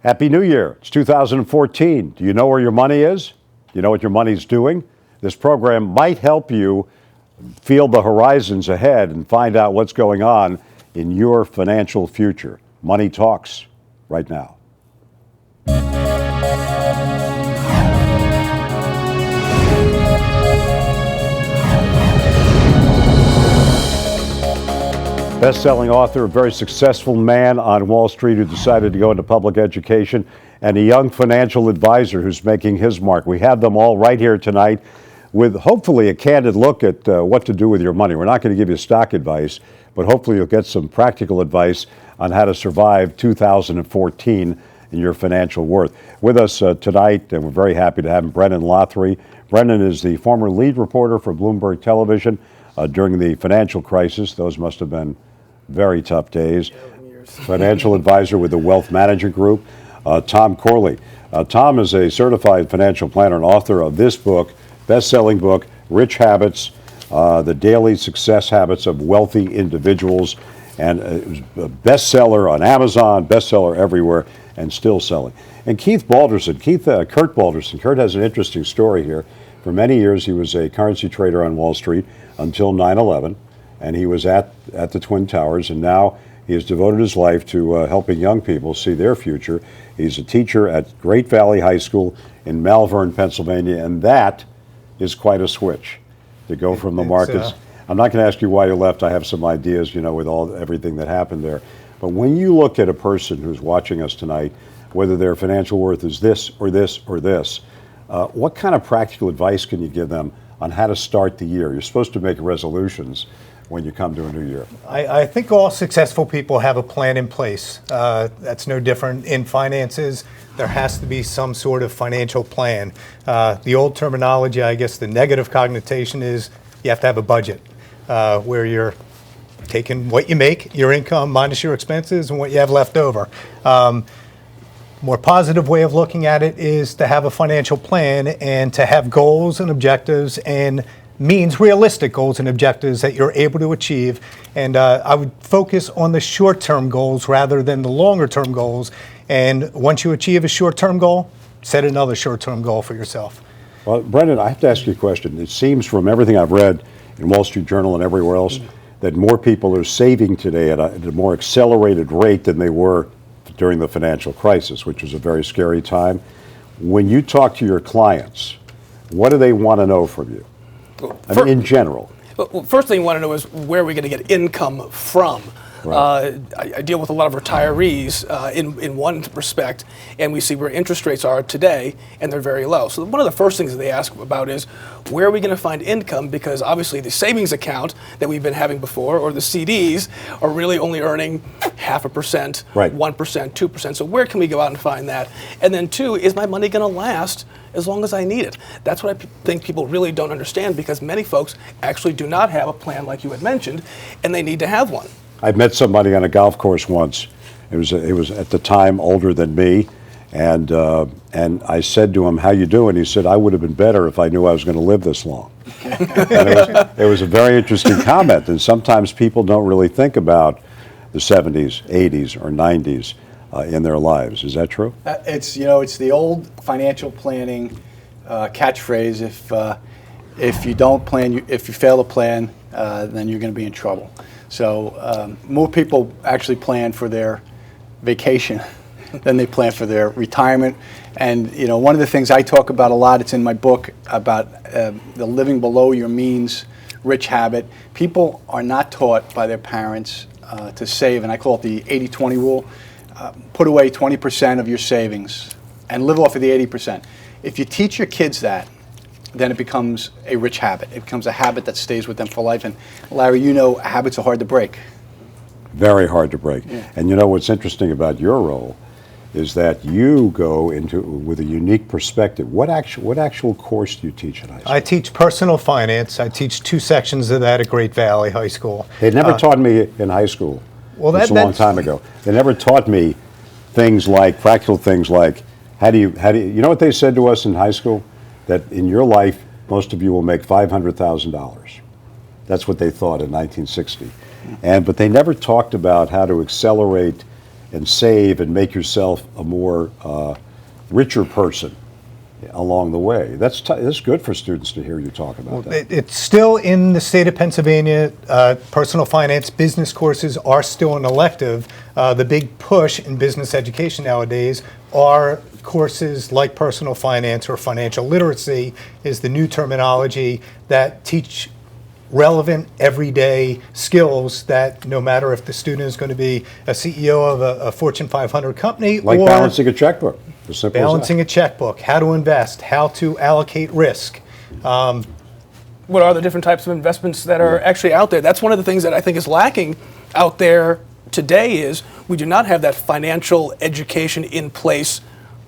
Happy New Year. It's 2014. Do you know where your money is? Do you know what your money's doing? This program might help you feel the horizons ahead and find out what's going on in your financial future. Money Talks right now. Best-selling author, a very successful man on Wall Street who decided to go into public education, and a young financial advisor who's making his mark. We have them all right here tonight with hopefully a candid look at what to do with your money. We're not going to give you stock advice, but hopefully you'll get some practical advice on how to survive 2014 in your financial worth. With us tonight, and we're very happy to have him, Brennan Lothery. Brennan is the former lead reporter for Bloomberg Television during the financial crisis. Those must have been very tough days. Financial advisor with the Wealth Management Group. Tom Corley. Tom is a certified financial planner and author of this book, best-selling book, Rich Habits, The Daily Success Habits of Wealthy Individuals. And it was a bestseller on Amazon, bestseller everywhere, and still selling. And Kurt Balderson. Kurt has an interesting story here. For many years, he was a currency trader on Wall Street until 9/11. And he was at the Twin Towers, and now he has devoted his life to helping young people see their future. He's a teacher at Great Valley High School in Malvern, Pennsylvania, and that is quite a switch to go from the markets. I'm not going to ask you why you left. I have some ideas, with everything that happened there. But when you look at a person who's watching us tonight, whether their financial worth is this or this or this, what kind of practical advice can you give them on how to start the year? You're supposed to make resolutions when you come to a new year. I think all successful people have a plan in place. That's no different in finances. There has to be some sort of financial plan. The old terminology, I guess the negative connotation is you have to have a budget where you're taking what you make, your income minus your expenses, and what you have left over. More positive way of looking at it is to have a financial plan and to have goals and objectives and means realistic goals and objectives that you're able to achieve. And I would focus on the short-term goals rather than the longer-term goals. And once you achieve a short-term goal, set another short-term goal for yourself. Well, Brendan, I have to ask you a question. It seems from everything I've read in Wall Street Journal and everywhere else that more people are saving today at a more accelerated rate than they were during the financial crisis, which was a very scary time. When you talk to your clients, what do they want to know from you? In general. Well, first thing you want to know is where are we going to get income from? Right. I deal with a lot of retirees in one respect, and we see where interest rates are today, and they're very low. So one of the first things that they ask about is, where are we going to find income? Because obviously the savings account that we've been having before, or the CDs, are really only earning 0.5%, right. 1%, 2%. So where can we go out and find that? And then two, is my money going to last as long as I need it? That's what I think people really don't understand, because many folks actually do not have a plan like you had mentioned, and they need to have one. I met somebody on a golf course once. It was at the time older than me, and I said to him, "How you doing?" He said, "I would have been better if I knew I was going to live this long." And it was a very interesting comment. And sometimes people don't really think about the 70s, 80s, or 90s in their lives. Is that true? It's the old financial planning catchphrase. If you don't plan, if you fail to plan, then you're going to be in trouble. So more people actually plan for their vacation than they plan for their retirement. And one of the things I talk about a lot, it's in my book, about the living below your means, rich habit. People are not taught by their parents to save, and I call it the 80-20 rule. Put away 20% of your savings and live off of the 80%. If you teach your kids that, then it becomes a rich habit. It becomes a habit that stays with them for life. And Larry, habits are hard to break. Very hard to break. Yeah. And what's interesting about your role is that you go into with a unique perspective. What actual course do you teach at high school? I teach personal finance. I teach 2 sections of that at Great Valley High School. They never taught me in high school. Well, that's a long time ago. They never taught me practical things like how do you what they said to us in high school? That in your life, most of you will make $500,000. That's what they thought in 1960. But they never talked about how to accelerate and save and make yourself a more richer person along the way. That's good for students to hear you talk about that. It's still in the state of Pennsylvania. Personal finance business courses are still an elective. The big push in business education nowadays are courses like personal finance or financial literacy is the new terminology that teach relevant everyday skills that no matter if the student is going to be a CEO of a Fortune 500 company Like or balancing a checkbook. As simple as that. balancing a checkbook, how to invest, how to allocate risk. What are the different types of investments that are actually out there? That's one of the things that I think is lacking out there today is we do not have that financial education in place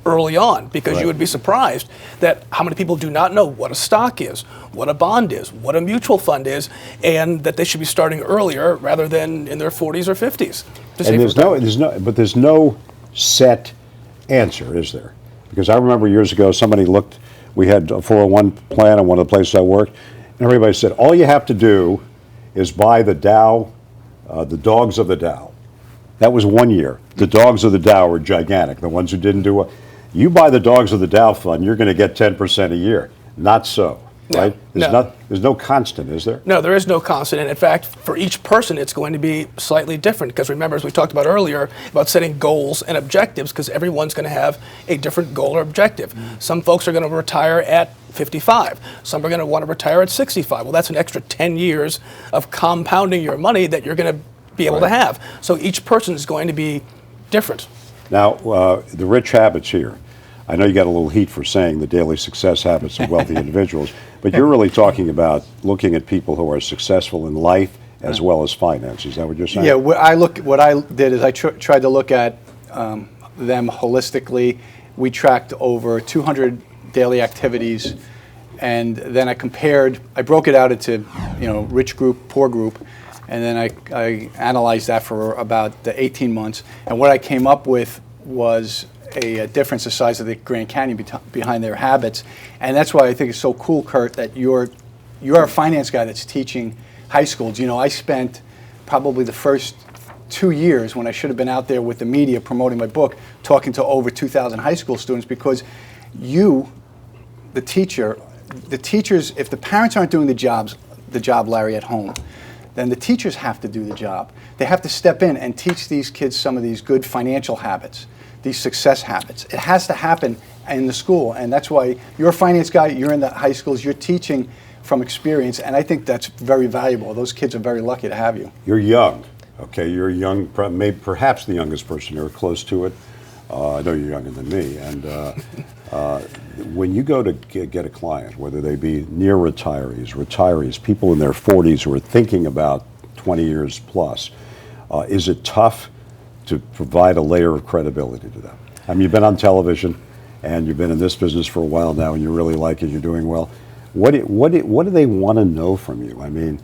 early on, because Right. you would be surprised that how many people do not know what a stock is, what a bond is, what a mutual fund is, and that they should be starting earlier rather than in their 40s or 50s. to save And for there's no set answer, is there? Because I remember years ago somebody looked, we had a 401 plan in one of the places I worked, and everybody said, all you have to do is buy the Dow, the dogs of the Dow. That was 1 year. The dogs of the Dow were gigantic, the ones who didn't do well. You buy the dogs of the Dow fund, you're going to get 10% a year. Not so, right? There's no constant, is there? No, there is no constant. And in fact, for each person, it's going to be slightly different. Because remember, as we talked about earlier, about setting goals and objectives, because everyone's going to have a different goal or objective. Some folks are going to retire at 55. Some are going to want to retire at 65. Well, that's an extra 10 years of compounding your money that you're going to be able to have. So each person is going to be different. Now, the rich habits here. I know you got a little heat for saying the daily success habits of wealthy individuals, but you're really talking about looking at people who are successful in life as well as finance. Is that what you're saying? Yeah, what I did is I tried to look at them holistically. We tracked over 200 daily activities, and then I broke it out into, rich group, poor group, and then I analyzed that for about the 18 months. And what I came up with was a difference the size of the Grand Canyon behind their habits. And that's why I think it's so cool, Kurt, that you're a finance guy that's teaching high schools. I spent probably the first 2 years when I should have been out there with the media promoting my book, talking to over 2,000 high school students, because the teachers, if the parents aren't doing the job, Larry, at home, then the teachers have to do the job. They have to step in and teach these kids some of these good financial habits, these success habits. It has to happen in the school, and that's why you're a finance guy, you're in the high schools, you're teaching from experience, and I think that's very valuable. Those kids are very lucky to have you. You're young, okay? You're young, maybe perhaps the youngest person here, close to it. I know you're younger than me, and when you go to get a client, whether they be near retirees, people in their 40s who are thinking about 20 years plus, is it tough to provide a layer of credibility to them? I mean, you've been on television, and you've been in this business for a while now, and you really like it, you're doing well. What do they want to know from you? I mean,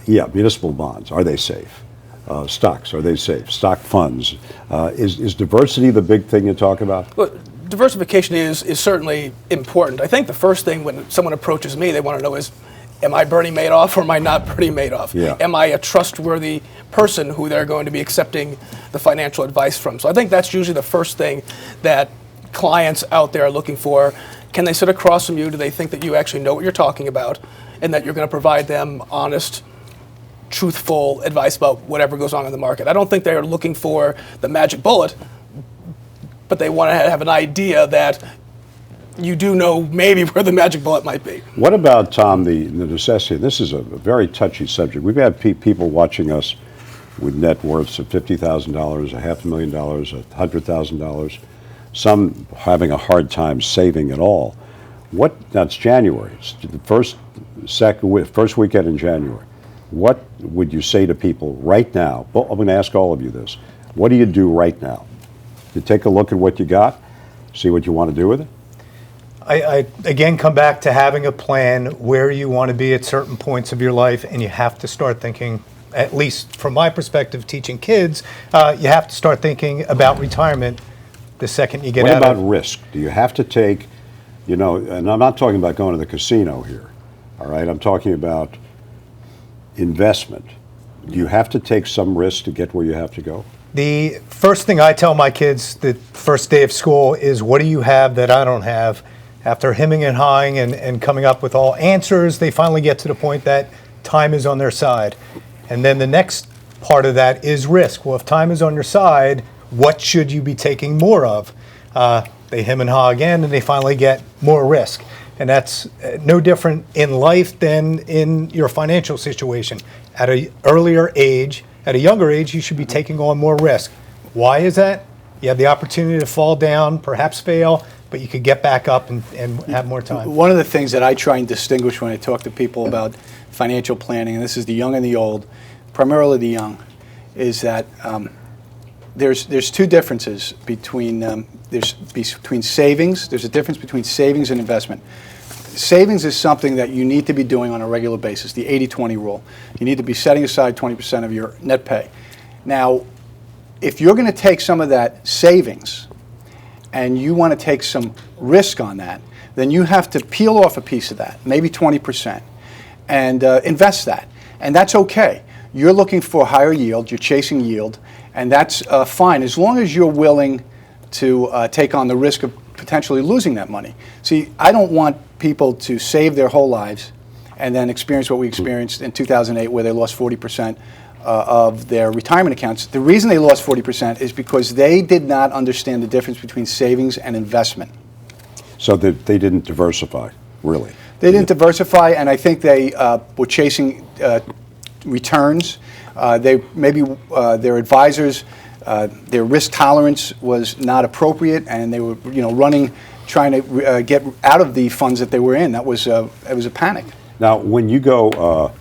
yeah, municipal bonds, are they safe? Stocks, are they safe? Stock funds. Is diversity the big thing you talk about? Well, diversification is certainly important. I think the first thing when someone approaches me, they want to know is, am I Bernie Madoff or am I not Bernie Madoff? Yeah. Am I a trustworthy person who they're going to be accepting the financial advice from? So I think that's usually the first thing that clients out there are looking for. Can they sit across from you? Do they think that you actually know what you're talking about and that you're going to provide them honest, truthful advice about whatever goes on in the market? I don't think they're looking for the magic bullet, but they want to have an idea that you do know maybe where the magic bullet might be. What about, Tom, the necessity? This is a very touchy subject. We've had people watching us with net worths of $50,000, $500,000, $100,000, some having a hard time saving at all. Now it's January, it's the first weekend in January. What would you say to people right now? Well, I'm going to ask all of you this. What do you do right now? You take a look at what you got, see what you want to do with it? I again come back to having a plan where you want to be at certain points of your life, and you have to start thinking, at least from my perspective, teaching kids, you have to start thinking about retirement the second you get out of it. What about risk? Do you have to take, and I'm not talking about going to the casino here, all right? I'm talking about investment. Do you have to take some risk to get where you have to go? The first thing I tell my kids the first day of school is, what do you have that I don't have? After hemming and hawing and coming up with all answers, they finally get to the point that time is on their side. And then the next part of that is risk. Well, if time is on your side, what should you be taking more of? They hem and haw again, and they finally get more risk. And that's no different in life than in your financial situation. At an earlier age, at a younger age, you should be taking on more risk. Why is that? You have the opportunity to fall down, perhaps fail, but you could get back up and have more time. One of the things that I try and distinguish when I talk to people about financial planning, and this is the young and the old, primarily the young, is that there's two differences between between savings. There's a difference between savings and investment. Savings is something that you need to be doing on a regular basis, the 80-20 rule. You need to be setting aside 20% of your net pay. Now, if you're going to take some of that savings and you want to take some risk on that, then you have to peel off a piece of that, maybe 20%, and invest that. And that's okay. You're looking for higher yield, you're chasing yield, and that's fine as long as you're willing to take on the risk of potentially losing that money. See, I don't want people to save their whole lives and then experience what we experienced in 2008, where they lost 40% of their retirement accounts. The reason they lost 40% is because they did not understand the difference between savings and investment. So they didn't diversify, really. They didn't diversify, and I think they were chasing returns. Their advisors, their risk tolerance was not appropriate, and they were, trying to get out of the funds that they were in. It was a panic. Now, when you go,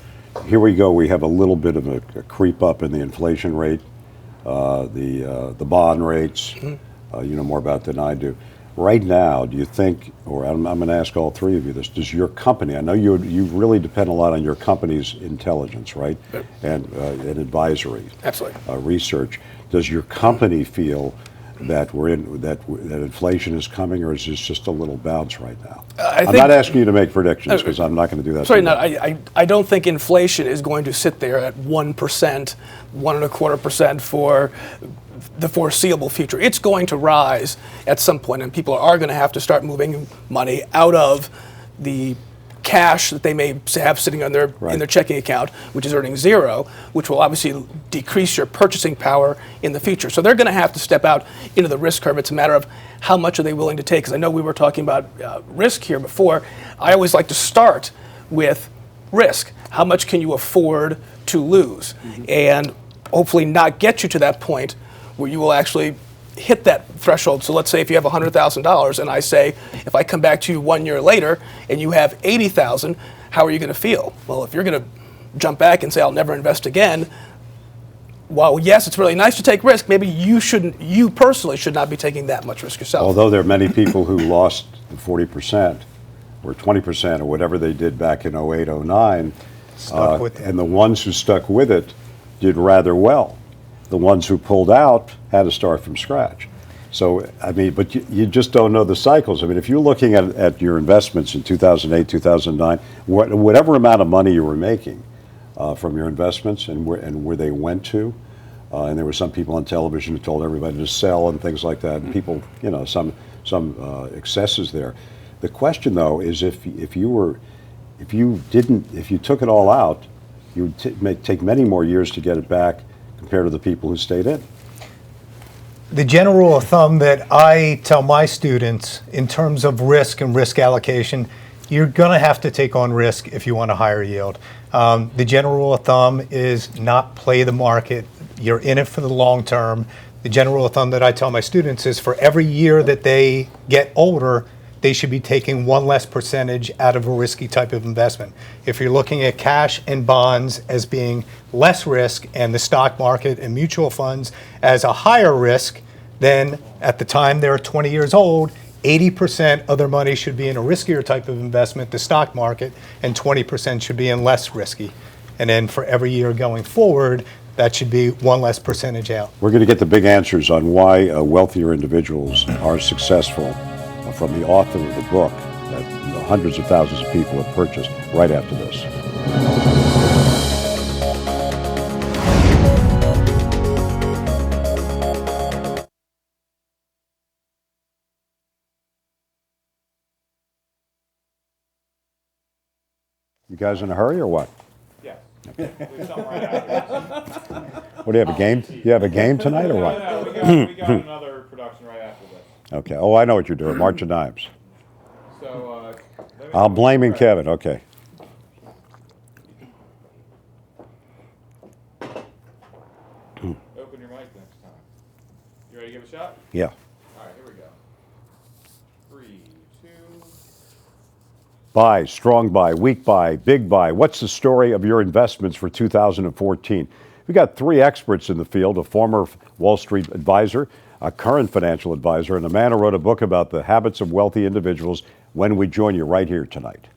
here we go. We have a little bit of a creep up in the inflation rate, the bond rates. You know more about that than I do. Right now, do you think, or I'm going to ask all three of you this, does your company, I know you really depend a lot on your company's intelligence, right? Yep. And advisory. Absolutely. Research. Does your company feel that that inflation is coming, or is this just a little bounce right now? I'm not asking you to make predictions, because I'm not going to do that. Sorry, no, I don't think inflation is going to sit there at 1%, 1.25% for the foreseeable future. It's going to rise at some point, and people are going to have to start moving money out of the cash that they may have sitting on their in their checking account, which is earning zero, which will obviously decrease your purchasing power in the future. So they're going to have to step out into the risk curve. It's a matter of how much are they willing to take. Because I know we were talking about risk here before. I always like to start with risk. How much can you afford to lose? And hopefully not get you to that point where you will actually hit that threshold. So let's say if you have $100,000 and I say, if I come back to you 1 year later and you have $80,000, how are you going to feel? Well, if you're going to jump back and say, I'll never invest again, while yes, it's really nice to take risk, maybe you personally should not be taking that much risk yourself. Although there are many people who lost the 40% or 20% or whatever they did back in 08, 09, Stuck with it. and the ones who stuck with it did rather well. The ones who pulled out had to start from scratch. So, I mean, but you just don't know the cycles. I mean, if you're looking at your investments in 2008, 2009, whatever amount of money you were making from your investments and where they went to, and there were some people on television who told everybody to sell and things like that, and people, some excesses there. The question, though, is if you took it all out, you would take many more years to get it back compared to the people who stayed in. The general rule of thumb that I tell my students in terms of risk and risk allocation, you're going to have to take on risk if you want a higher yield. The general rule of thumb is not play the market. You're in it for the long term. The general rule of thumb that I tell my students is for every year that they get older, they should be taking one less percentage out of a risky type of investment. If you're looking at cash and bonds as being less risk and the stock market and mutual funds as a higher risk, then at the time they're 20 years old, 80% of their money should be in a riskier type of investment, the stock market, and 20% should be in less risky. And then for every year going forward, that should be one less percentage out. We're going to get the big answers on why wealthier individuals are successful from the author of the book that hundreds of thousands of people have purchased right after this. You guys in a hurry or what? Yes. We something right after this. What do you have a game? You have a game tonight or No, what? we got another production right after this. Okay. Oh, I know what you're doing. March of Dimes. So, let me I'm know blaming when you're ready. Kevin. Okay. Open your mic next time. You ready to give it a shot? Yeah. All right, here we go. 3, 2. Buy, strong buy, weak buy, big buy. What's the story of your investments for 2014? We got three experts in the field: a former Wall Street advisor, a current financial advisor, and a man who wrote a book about the habits of wealthy individuals. When we join you right here tonight.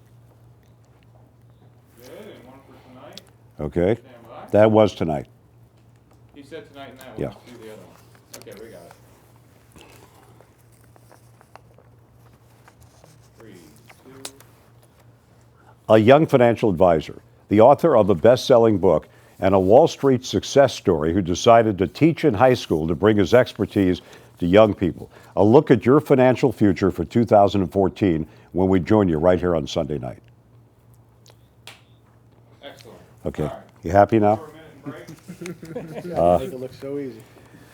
Good, and one for tonight. Okay. Stand by. That was tonight. He said tonight and that one. Yeah. Let's do the other one. Okay, we got it. 3, 2. A young financial advisor, the author of a best-selling book, and a Wall Street success story who decided to teach in high school to bring his expertise to young people. A look at your financial future for 2014 when we join you right here on Sunday night. Excellent. Okay. All right. You happy For now? a minute break. Make it look so easy.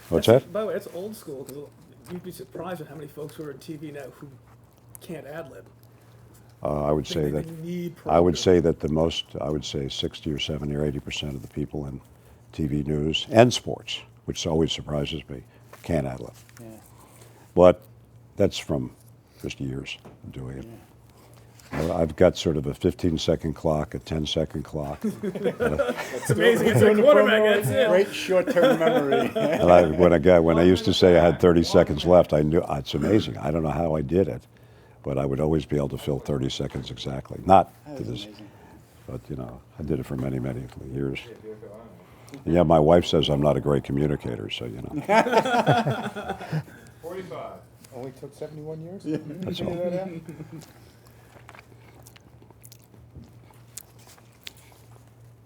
What's that? By the way, that's old school because you'd be surprised at how many folks who are in TV now who can't ad lib. I would say that. Need I would prompters. say that the most. I would say 60 or 70 or 80% of the people in TV news and sports, which always surprises me, can't ad lib. Yeah. But that's from just years of doing it. I've got sort of a 15-second clock, a 10-second clock, It's amazing. It's a quarterback. That's it. Great short-term memory. and when I used to say I had 30 seconds left, I knew it's amazing. I don't know how I did it, but I would always be able to fill 30 seconds exactly. Not to this, Amazing. but I did it for many, many years. And yeah, my wife says I'm not a great communicator, so 45. Only took 71 years? that's all.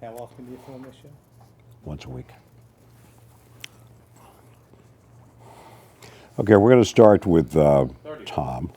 How often do you film this show? Once a week. Okay, we're going to start with Tom.